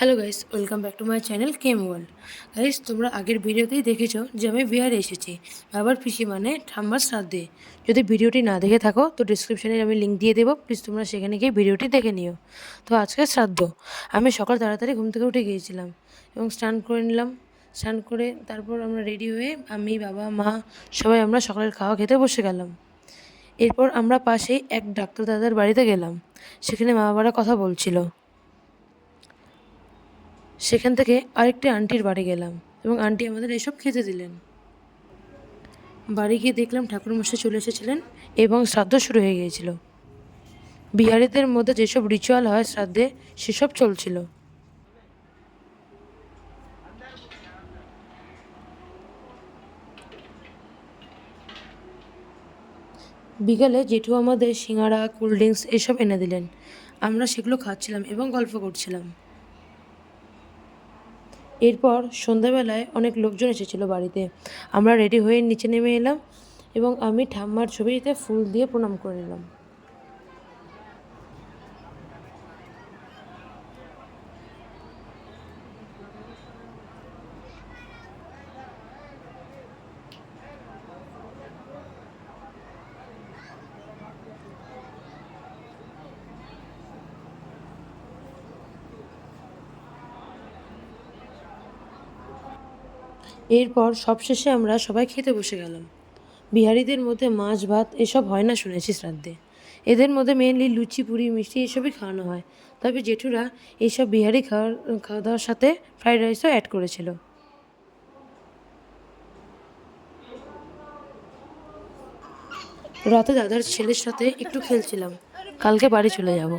Hello guys, welcome back to my channel came world. Guys, তোমরা আগের ভিডিওতেই দেখেছো যে আমি বিহারে এসেছি বাবার পিসি মানে ঠাম্মার শ্রাদ্ধে। যদি ভিডিওটি না দেখে থাকো তো ডিসক্রিপশানে আমি লিঙ্ক দিয়ে দেবো, প্লিজ তোমরা সেখানে গিয়ে ভিডিওটি দেখে নিও। তো আজকে শ্রাদ্ধ, আমি সকাল তাড়াতাড়ি ঘুম থেকে উঠে গিয়েছিলাম এবং স্নান করে নিলাম। স্নান করে তারপর আমরা রেডি হয়ে আমি, বাবা, মা সবাই আমরা সকালের খাওয়া খেতে বসে গেলাম। এরপর আমরা পাশেই এক ডাক্তার দাদার বাড়িতে গেলাম, সেখানে মা বাবারা কথা বলছিল। সেখান থেকে আরেকটি আন্টির বাড়ি গেলাম এবং আন্টি আমাদের এসব খেতে দিলেন। বাড়ি গিয়ে দেখলাম ঠাকুরমশাই চলে এসেছিলেন এবং শ্রাদ্ধ শুরু হয়ে গিয়েছিল। বিহারিদের মধ্যে যেসব রিচুয়াল হয় শ্রাদ্ধে সেসব চলছিল। বিকালে জেঠু আমাদের সিঙ্গাড়া, কোল্ড ড্রিঙ্কস এসব এনে দিলেন। আমরা সেগুলো খাচ্ছিলাম এবং গল্প করছিলাম। এরপর সন্ধ্যাবেলায় অনেক লোকজন এসেছিল বাড়িতে। আমরা রেডি হয়ে নিচে নেমে এলাম এবং আমি ঠাম্মার ছবিতে ফুল দিয়ে প্রণাম করে নিলাম। এরপর সবশেষে আমরা সবাই খেতে বসে গেলাম। বিহারিদের মধ্যে মাছ ভাত এসব হয় না শুনেছি শ্রাদ্ধে। এদের মধ্যে মেনলি লুচি, পুরি, মিষ্টি এসবই খাওয়ানো হয়। তবে জেঠুরা এইসব বিহারি খাওয়া দাওয়ার সাথে ফ্রাইড রাইসও অ্যাড করেছিল। রাতে দাদার ছেলের সাথে একটু খেলছিলাম, কালকে বাড়ি চলে যাব।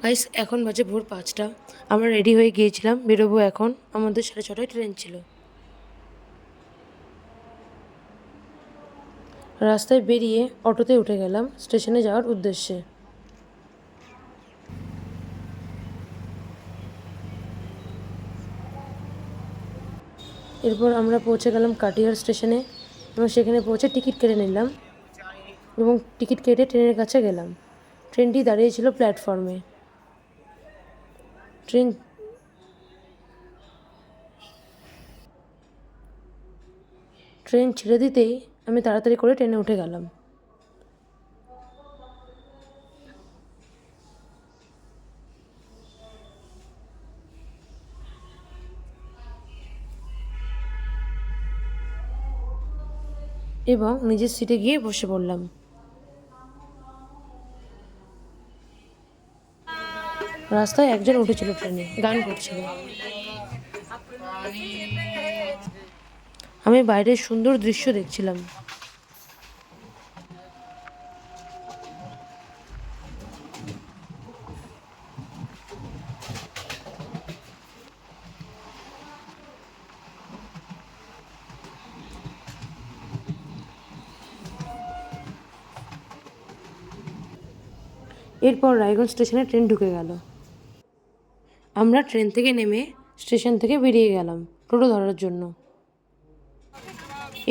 গাইস, এখন বাজে ভোর 5টা। আমরা রেডি হয়ে গিয়েছিলাম, বেরোবো এখন। আমাদের 6:30টায় ট্রেন ছিল। রাস্তায় বেরিয়ে অটোতে উঠে গেলাম স্টেশনে যাওয়ার উদ্দেশ্যে। এরপর আমরা পৌঁছে গেলাম কাটিহার স্টেশনে এবং সেখানে পৌঁছে টিকিট কেটে নিলাম এবং টিকিট কেটে ট্রেনের কাছে গেলাম। ট্রেনটি দাঁড়িয়েছিল প্ল্যাটফর্মে। ট্রেন ছেড়ে দিতেই আমি তাড়াতাড়ি করে ট্রেনে উঠে গেলাম। এবং নিজের সিটে গিয়ে বসে পড়লাম। রাস্তায় একজন উঠেছিল, ট্রেনে গান করছিল। আমি বাইরের সুন্দর দৃশ্য দেখছিলাম। এরপর রায়গঞ্জ স্টেশনে ট্রেন ঢুকে গেল। আমরা ট্রেন থেকে নেমে স্টেশন থেকে বেরিয়ে গেলাম টোটো ধরার জন্য।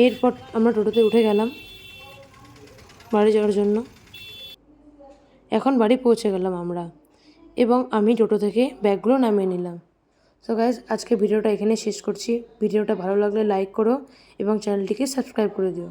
এরপর আমরা টোটোতে উঠে গেলাম বাড়ি যাওয়ার জন্য। এখন বাড়ি পৌঁছে গেলাম আমরা এবং আমি টোটো থেকে ব্যাগগুলো নামিয়ে নিলাম। সো গাইজ, আজকে ভিডিওটা এখানে শেষ করছি। ভিডিওটা ভালো লাগলে লাইক করো এবং চ্যানেলটিকে সাবস্ক্রাইব করে দিও।